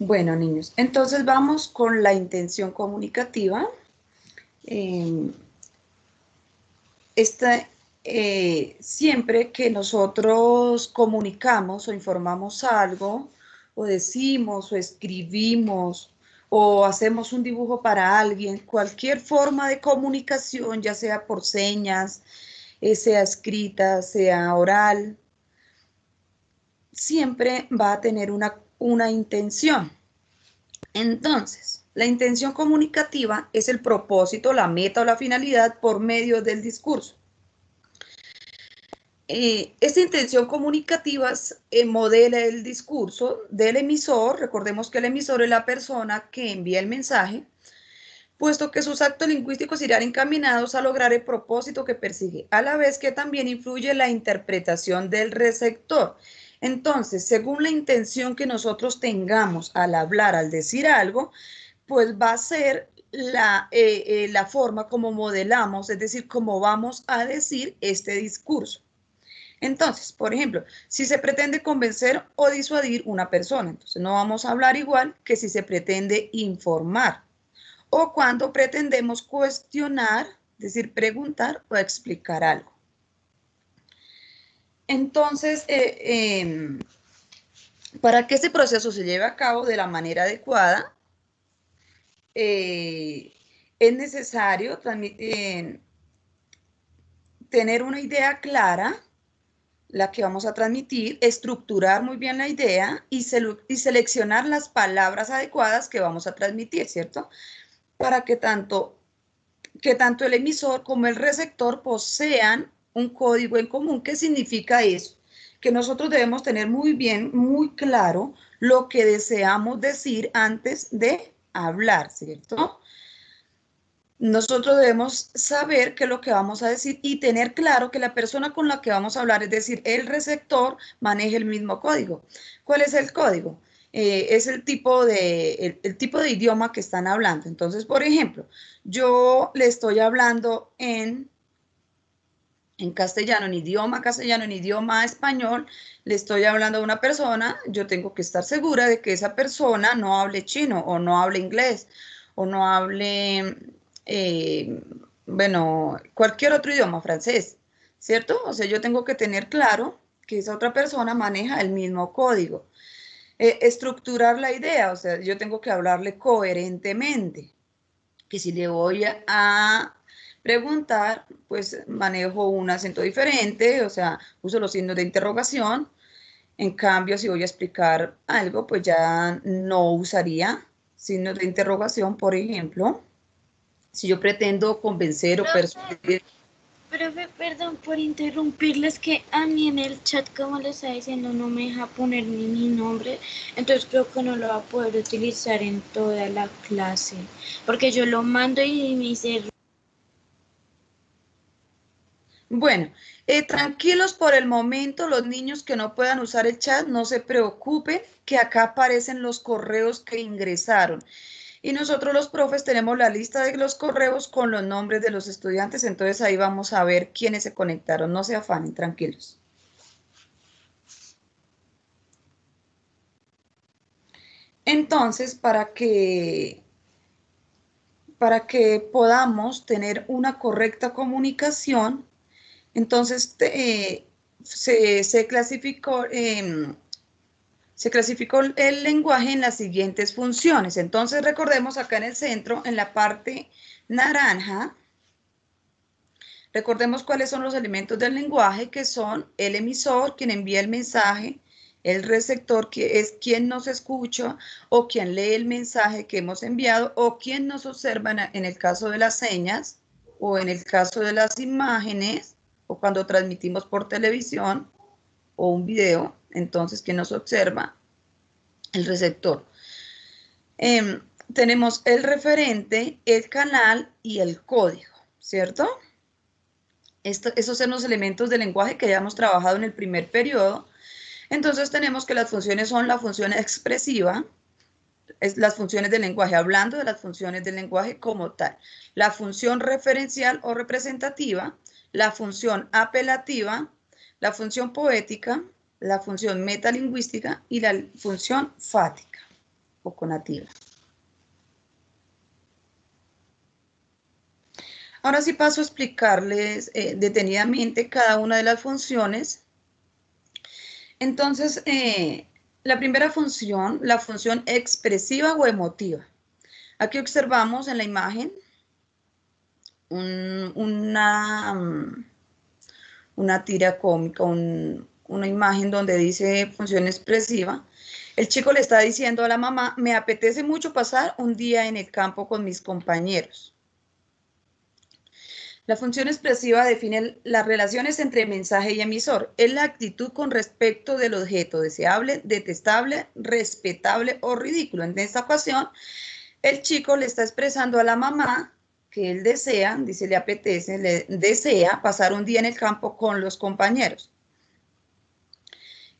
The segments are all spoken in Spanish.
Bueno, niños, entonces vamos con la intención comunicativa. Eh, esta, Siempre que nosotros comunicamos o informamos algo, o decimos o escribimos o hacemos un dibujo para alguien, cualquier forma de comunicación, ya sea por señas, sea escrita, sea oral, siempre va a tener una intención. Entonces, la intención comunicativa es el propósito, la meta o la finalidad por medio del discurso. Esta intención comunicativa modela el discurso del emisor. Recordemos que el emisor es la persona que envía el mensaje, puesto que sus actos lingüísticos irán encaminados a lograr el propósito que persigue, a la vez que también influye la interpretación del receptor. Entonces, según la intención que nosotros tengamos al hablar, al decir algo, pues va a ser la forma como modelamos, es decir, cómo vamos a decir este discurso. Entonces, por ejemplo, si se pretende convencer o disuadir una persona, entonces no vamos a hablar igual que si se pretende informar o cuando pretendemos cuestionar, es decir, preguntar o explicar algo. Entonces, para que este proceso se lleve a cabo de la manera adecuada, es necesario tener una idea clara, la que vamos a transmitir, estructurar muy bien la idea y seleccionar las palabras adecuadas que vamos a transmitir, ¿cierto? Para que tanto el emisor como el receptor posean un código en común. ¿Qué significa eso? Que nosotros debemos tener muy bien, muy claro lo que deseamos decir antes de hablar, ¿cierto? Nosotros debemos saber qué es lo que vamos a decir y tener claro que la persona con la que vamos a hablar, es decir, el receptor, maneje el mismo código. ¿Cuál es el código? Es el tipo de idioma que están hablando. Entonces, por ejemplo, yo le estoy hablando en castellano, en idioma español, le estoy hablando a una persona, yo tengo que estar segura de que esa persona no hable chino o no hable inglés o no hable, eh, bueno, cualquier otro idioma, francés, ¿cierto? O sea, yo tengo que tener claro que esa otra persona maneja el mismo código. Estructurar la idea, o sea, yo tengo que hablarle coherentemente, que si le voy a preguntar, pues manejo un acento diferente, o sea, uso los signos de interrogación. En cambio, si voy a explicar algo, pues ya no usaría signos de interrogación, por ejemplo. Si yo pretendo convencer o Profe, persuadir. profe, perdón por interrumpirles, que a mí en el chat, como les estaba diciendo, no me deja poner ni mi nombre, entonces creo que no lo va a poder utilizar en toda la clase, porque yo lo mando y me dice. Bueno, tranquilos por el momento, los niños que no puedan usar el chat, no se preocupen, que acá aparecen los correos que ingresaron. Y nosotros los profes tenemos la lista de los correos con los nombres de los estudiantes, entonces ahí vamos a ver quiénes se conectaron. No se afanen, tranquilos. Entonces, para que podamos tener una correcta comunicación, entonces se clasificó, se clasificó el lenguaje en las siguientes funciones. Entonces, recordemos acá en el centro, en la parte naranja, recordemos cuáles son los elementos del lenguaje, que son el emisor, quien envía el mensaje, el receptor, que es quien nos escucha o quien lee el mensaje que hemos enviado o quien nos observa en el caso de las señas o en el caso de las imágenes o cuando transmitimos por televisión o un video, entonces quien nos observa, el receptor. Tenemos el referente, el canal y el código, ¿cierto? Esos son los elementos del lenguaje que ya hemos trabajado en el primer periodo. Entonces tenemos que las funciones son la función expresiva, las funciones del lenguaje, hablando de las funciones del lenguaje como tal, la función referencial o representativa, la función apelativa, la función poética, la función metalingüística y la función fática. o conativa. Ahora sí paso a explicarles detenidamente cada una de las funciones. Entonces, la primera función, la función expresiva o emotiva. Aquí observamos en la imagen una tira cómica, una imagen donde dice función expresiva. El chico le está diciendo a la mamá, me apetece mucho pasar un día en el campo con mis compañeros. La función expresiva define las relaciones entre mensaje y emisor. Es la actitud con respecto del objeto deseable, detestable, respetable o ridículo. En esta ocasión, el chico le está expresando a la mamá que él desea, dice le apetece, le desea pasar un día en el campo con los compañeros.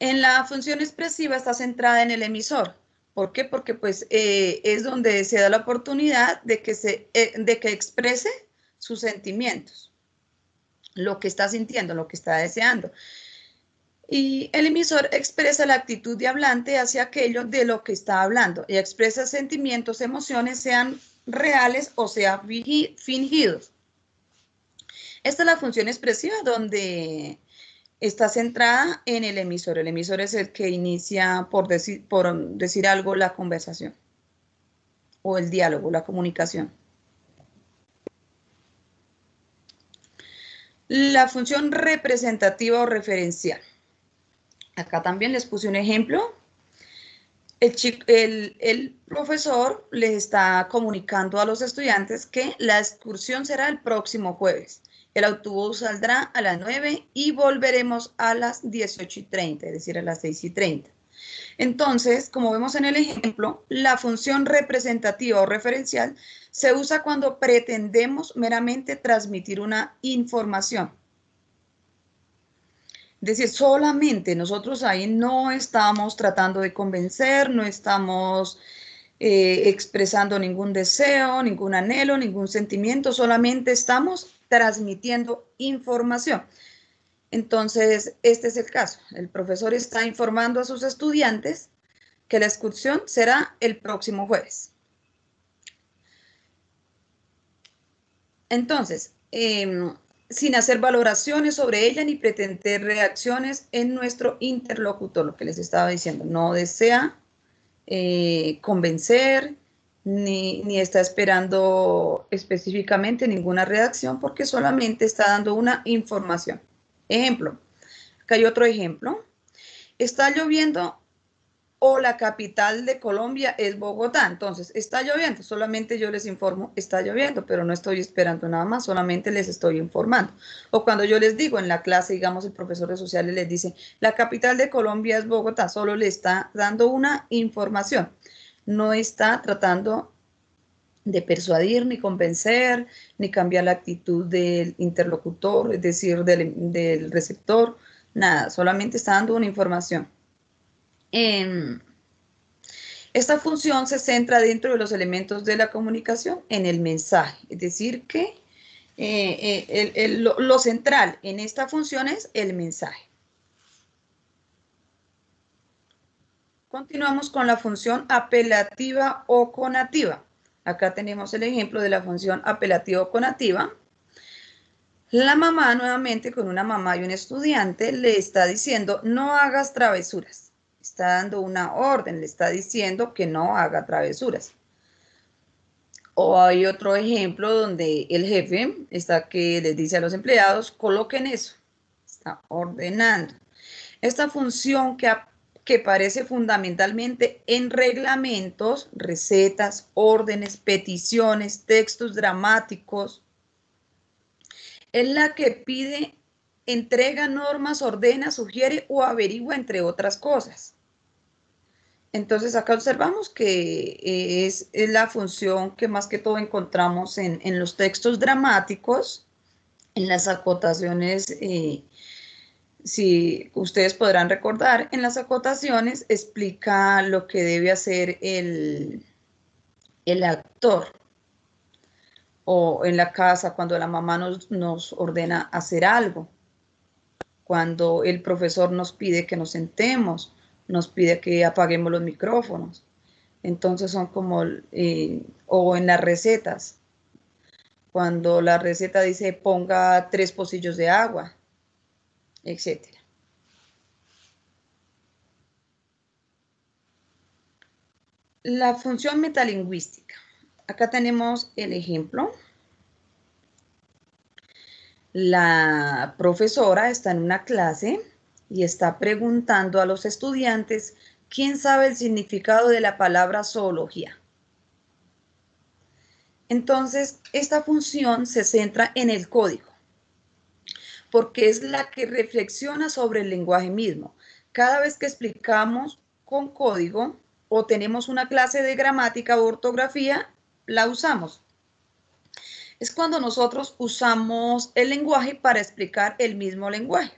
En la función expresiva está centrada en el emisor. ¿Por qué? Porque pues es donde se da la oportunidad de que exprese sus sentimientos, lo que está sintiendo, lo que está deseando. Y el emisor expresa la actitud de hablante hacia aquello de lo que está hablando y expresa sentimientos, emociones, sean reales o sean fingidos. Esta es la función expresiva donde está centrada en el emisor. El emisor es el que inicia, por decir algo, la conversación o el diálogo, la comunicación. La función representativa o referencial. Acá también les puse un ejemplo. El profesor les está comunicando a los estudiantes que la excursión será el próximo jueves. El autobús saldrá a las 9 y volveremos a las 18:30, es decir, a las 6:30. Entonces, como vemos en el ejemplo, la función representativa o referencial se usa cuando pretendemos meramente transmitir una información. Es decir, solamente nosotros ahí no estamos tratando de convencer, no estamos expresando ningún deseo, ningún anhelo, ningún sentimiento, solamente estamos transmitiendo información. Entonces, este es el caso. El profesor está informando a sus estudiantes que la excursión será el próximo jueves. Entonces, sin hacer valoraciones sobre ella ni pretender reacciones en nuestro interlocutor, lo que les estaba diciendo, no desea convencer ni está esperando específicamente ninguna reacción porque solamente está dando una información. Ejemplo, acá hay otro ejemplo. Está lloviendo o la capital de Colombia es Bogotá. Entonces, está lloviendo, solamente yo les informo, está lloviendo, pero no estoy esperando nada más, solamente les estoy informando. O cuando yo les digo en la clase, digamos, el profesor de sociales les dice, la capital de Colombia es Bogotá, solo le está dando una información. No está tratando de persuadir, ni convencer, ni cambiar la actitud del interlocutor, es decir, del receptor, nada, solamente está dando una información. Esta función se centra dentro de los elementos de la comunicación en el mensaje, es decir, que lo central en esta función es el mensaje. Continuamos con la función apelativa o conativa. Acá tenemos el ejemplo de la función apelativa o conativa. La mamá, nuevamente con una mamá y un estudiante, le está diciendo, no hagas travesuras. Está dando una orden, le está diciendo que no haga travesuras. O hay otro ejemplo donde el jefe está que les dice a los empleados, coloquen eso. Está ordenando. Esta función que aparece fundamentalmente en reglamentos, recetas, órdenes, peticiones, textos dramáticos, es la que pide, entrega normas, ordena, sugiere o averigua, entre otras cosas. Entonces acá observamos que es la función que más que todo encontramos en los textos dramáticos, en las acotaciones, si ustedes podrán recordar, en las acotaciones explica lo que debe hacer el actor. O en la casa cuando la mamá nos ordena hacer algo, cuando el profesor nos pide que nos sentemos, nos pide que apaguemos los micrófonos. Entonces son como, o en las recetas, cuando la receta dice ponga 3 pocillos de agua, etcétera. La función metalingüística. Acá tenemos el ejemplo. La profesora está en una clase y está preguntando a los estudiantes quién sabe el significado de la palabra zoología. Entonces, esta función se centra en el código, porque es la que reflexiona sobre el lenguaje mismo. Cada vez que explicamos con código o tenemos una clase de gramática o ortografía, la usamos. Es cuando nosotros usamos el lenguaje para explicar el mismo lenguaje.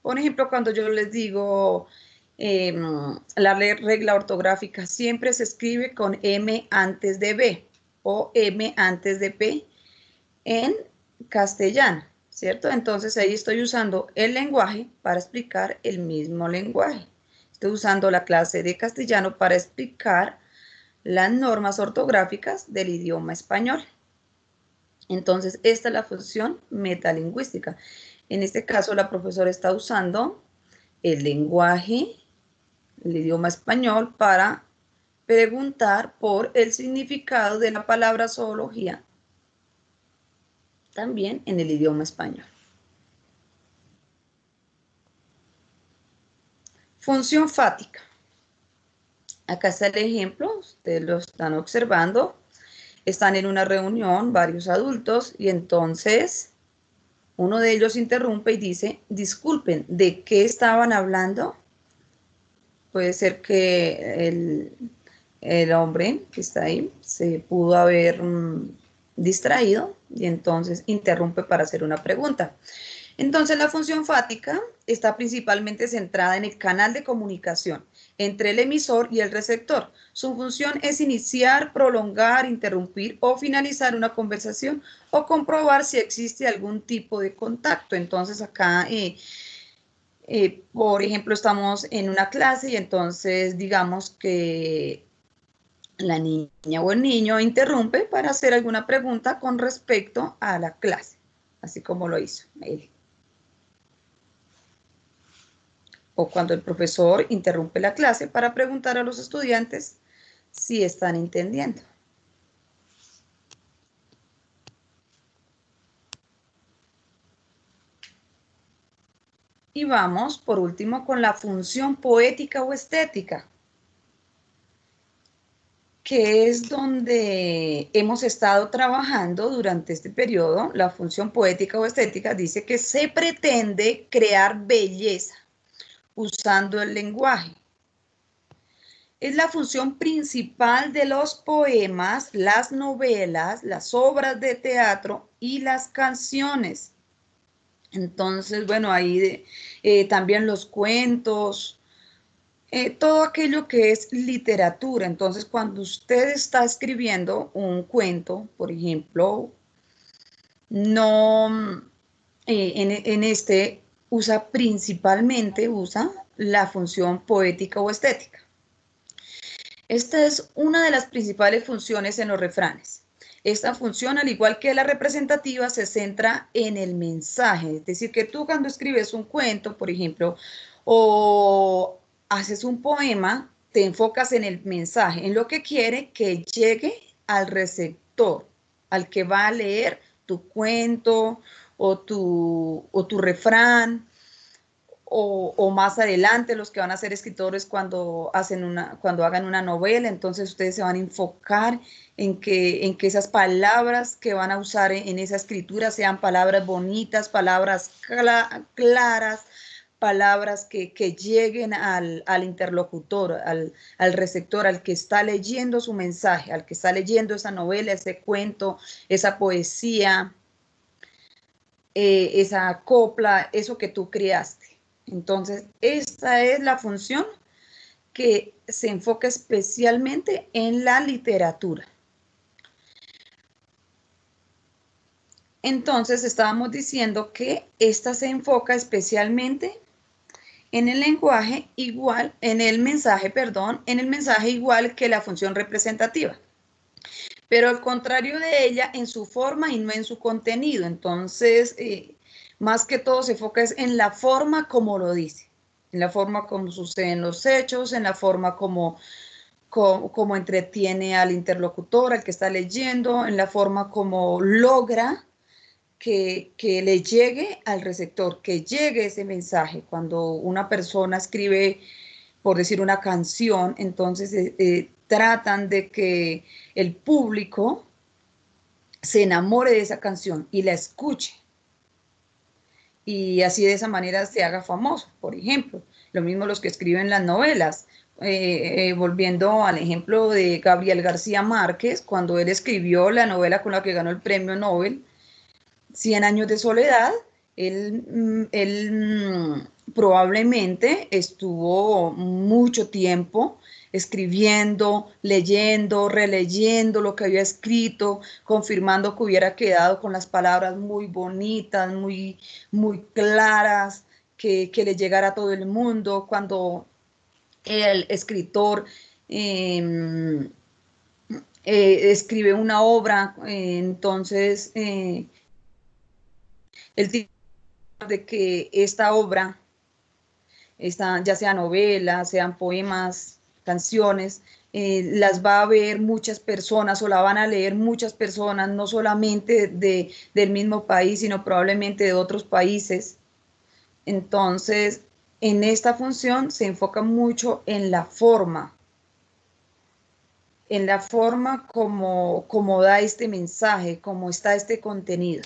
Por ejemplo, cuando yo les digo la regla ortográfica siempre se escribe con M antes de B o M antes de P en castellano, ¿cierto? Entonces ahí estoy usando el lenguaje para explicar el mismo lenguaje. Estoy usando la clase de castellano para explicar las normas ortográficas del idioma español. Entonces, esta es la función metalingüística. En este caso, la profesora está usando el lenguaje, el idioma español, para preguntar por el significado de la palabra zoología, también en el idioma español. Función fática. Acá está el ejemplo, ustedes lo están observando. Están en una reunión varios adultos y entonces uno de ellos interrumpe y dice, disculpen, ¿de qué estaban hablando? Puede ser que el hombre que está ahí se pudo haber distraído y entonces interrumpe para hacer una pregunta. Entonces la función fática está principalmente centrada en el canal de comunicación entre el emisor y el receptor. Su función es iniciar, prolongar, interrumpir o finalizar una conversación o comprobar si existe algún tipo de contacto. Entonces acá por ejemplo, estamos en una clase y entonces digamos que la niña o el niño interrumpe para hacer alguna pregunta con respecto a la clase, así como lo hizo él. O cuando el profesor interrumpe la clase para preguntar a los estudiantes si están entendiendo. Y vamos, por último, con la función poética o estética, que es donde hemos estado trabajando durante este periodo. La función poética o estética dice que se pretende crear belleza usando el lenguaje. Es la función principal de los poemas, las novelas, las obras de teatro y las canciones. Entonces, bueno, ahí también los cuentos, todo aquello que es literatura. Entonces, cuando usted está escribiendo un cuento, por ejemplo, no, en este principalmente usa la función poética o estética. Esta es una de las principales funciones en los refranes. Esta función, al igual que la representativa, se centra en el mensaje. Es decir, que tú cuando escribes un cuento, por ejemplo, o haces un poema, te enfocas en el mensaje, en lo que quiere que llegue al receptor, al que va a leer tu cuento o tu refrán. O más adelante los que van a ser escritores cuando hagan una novela, entonces ustedes se van a enfocar en que esas palabras que van a usar en esa escritura sean palabras bonitas, palabras claras, palabras que lleguen al interlocutor, al receptor, al que está leyendo su mensaje, al que está leyendo esa novela, ese cuento, esa poesía, esa copla, eso que tú creaste. Entonces, esta es la función que se enfoca especialmente en la literatura. Entonces, estábamos diciendo que esta se enfoca especialmente en el lenguaje igual, en el mensaje, perdón, en el mensaje igual que la función representativa. Pero al contrario de ella, en su forma y no en su contenido. Entonces, más que todo se enfoca en la forma como lo dice, en la forma como suceden los hechos, en la forma como entretiene al interlocutor, al que está leyendo, en la forma como logra que le llegue al receptor, que llegue ese mensaje. Cuando una persona escribe, por decir, una canción, entonces tratan de que el público se enamore de esa canción y la escuche. Y así de esa manera se haga famoso, por ejemplo. Lo mismo los que escriben las novelas. Volviendo al ejemplo de Gabriel García Márquez, cuando él escribió la novela con la que ganó el premio Nobel, 100 años de soledad, él probablemente estuvo mucho tiempo escribiendo, leyendo, releyendo lo que había escrito, confirmando que hubiera quedado con las palabras muy bonitas, muy claras, que le llegara a todo el mundo. Cuando el escritor escribe una obra, entonces el tipo de que esta obra, ya sea novelas, sean poemas, canciones, las va a ver muchas personas o la van a leer muchas personas, no solamente del mismo país, sino probablemente de otros países. Entonces, en esta función se enfoca mucho en la forma como da este mensaje, como está este contenido.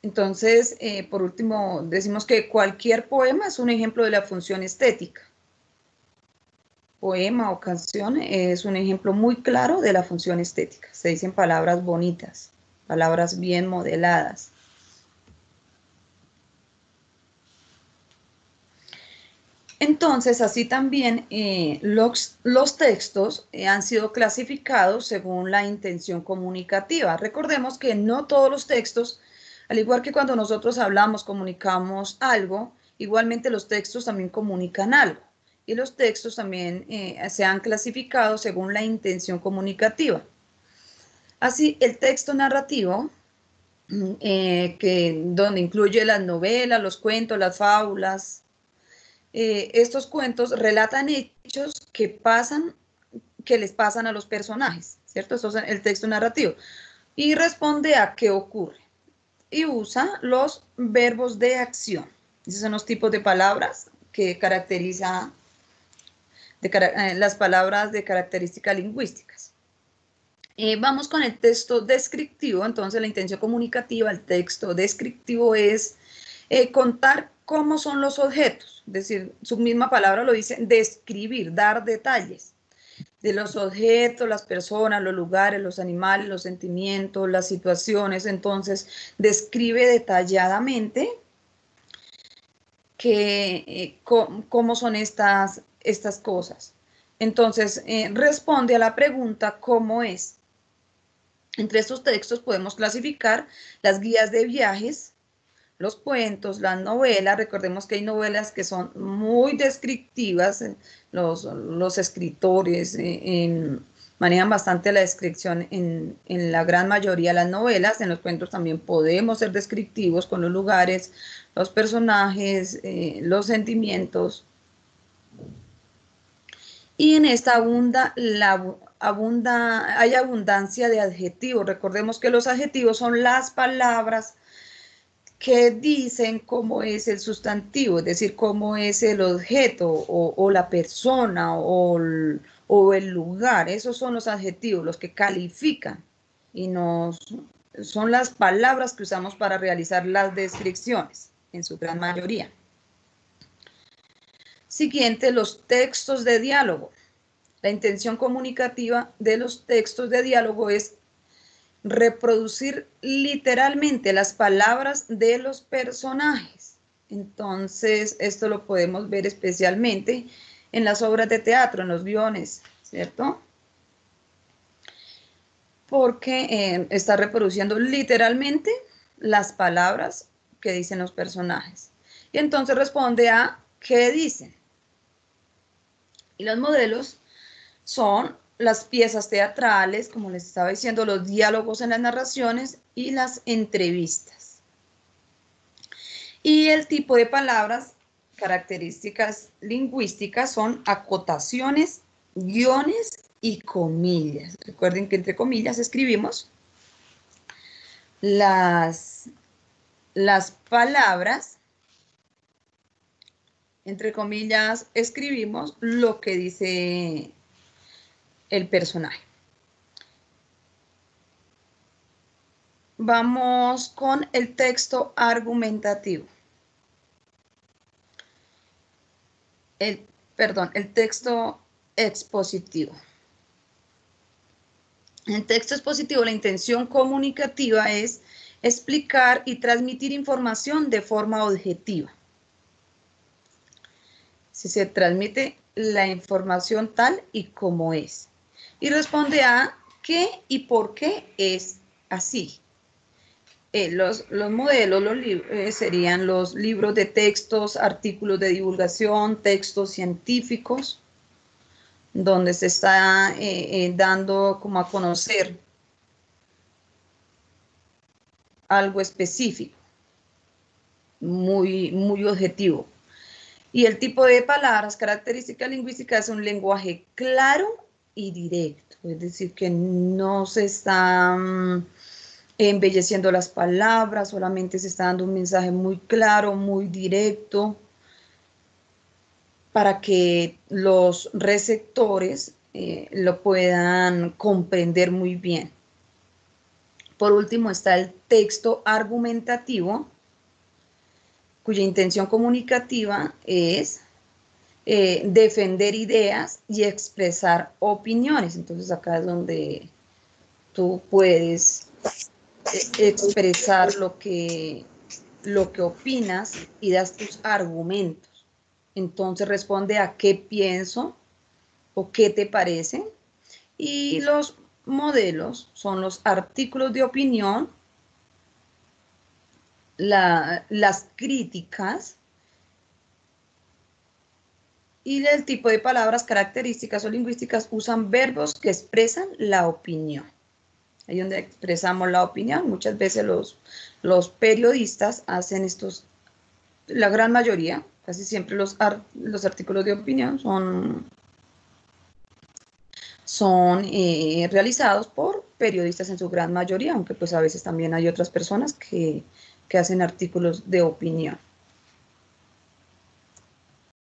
Entonces, por último, decimos que cualquier poema es un ejemplo de la función estética. Poema o canción es un ejemplo muy claro de la función estética. Se dicen palabras bonitas, palabras bien modeladas. Entonces, así también los textos han sido clasificados según la intención comunicativa. Recordemos que no todos los textos, al igual que cuando nosotros hablamos, comunicamos algo, igualmente los textos también comunican algo. Y los textos también se han clasificado según la intención comunicativa. Así, el texto narrativo, donde incluye las novelas, los cuentos, las fábulas, estos cuentos relatan hechos que les pasan a los personajes, ¿cierto? Eso es el texto narrativo. Y responde a qué ocurre. Y usa los verbos de acción. Esos son los tipos de palabras que caracterizan las palabras de características lingüísticas. Vamos con el texto descriptivo. Entonces, la intención comunicativa, el texto descriptivo es contar cómo son los objetos, es decir, su misma palabra lo dice, describir, dar detalles de los objetos, las personas, los lugares, los animales, los sentimientos, las situaciones. Entonces, describe detalladamente cómo son estas cosas. Entonces, responde a la pregunta ¿cómo es? Entre estos textos podemos clasificar las guías de viajes, los cuentos, las novelas. Recordemos que hay novelas que son muy descriptivas, los escritores manejan bastante la descripción en la gran mayoría de las novelas. En los cuentos también podemos ser descriptivos con los lugares, los personajes, los sentimientos. Y en esta hay abundancia de adjetivos. Recordemos que los adjetivos son las palabras que dicen cómo es el sustantivo, es decir, cómo es el objeto o la persona o el lugar. Esos son los adjetivos, los que califican y son las palabras que usamos para realizar las descripciones, en su gran mayoría. Siguiente, los textos de diálogo. La intención comunicativa de los textos de diálogo es reproducir literalmente las palabras de los personajes. Entonces, esto lo podemos ver especialmente en las obras de teatro, en los guiones, ¿cierto? Porque está reproduciendo literalmente las palabras qué dicen los personajes. Y entonces responde a qué dicen. Y los modelos son las piezas teatrales, como les estaba diciendo, los diálogos en las narraciones y las entrevistas. Y el tipo de palabras, características lingüísticas, son acotaciones, guiones y comillas. Recuerden que entre comillas escribimos las palabras, entre comillas escribimos lo que dice el personaje. Vamos con el texto argumentativo. El texto expositivo. En el texto expositivo, la intención comunicativa es explicar y transmitir información de forma objetiva. Si se transmite la información tal y como es. Y responde a qué y por qué es así. Los modelos serían los libros de textos, artículos de divulgación, textos científicos, donde se está dando como a conocer algo específico, muy objetivo. Y el tipo de palabras, características lingüísticas, es un lenguaje claro y directo, es decir, que no se está embelleciendo las palabras, solamente se está dando un mensaje muy claro, muy directo, para que los receptores lo puedan comprender muy bien. Por último está el texto argumentativo, cuya intención comunicativa es defender ideas y expresar opiniones. Entonces acá es donde tú puedes expresar lo que opinas y das tus argumentos. Entonces responde a qué pienso o qué te parece. Y los modelos son los artículos de opinión, las críticas y el tipo de palabras características o lingüísticas usan verbos que expresan la opinión. Ahí donde expresamos la opinión, muchas veces los periodistas hacen estos, la gran mayoría, casi siempre los artículos de opinión son realizados por periodistas en su gran mayoría, aunque pues a veces también hay otras personas que hacen artículos de opinión.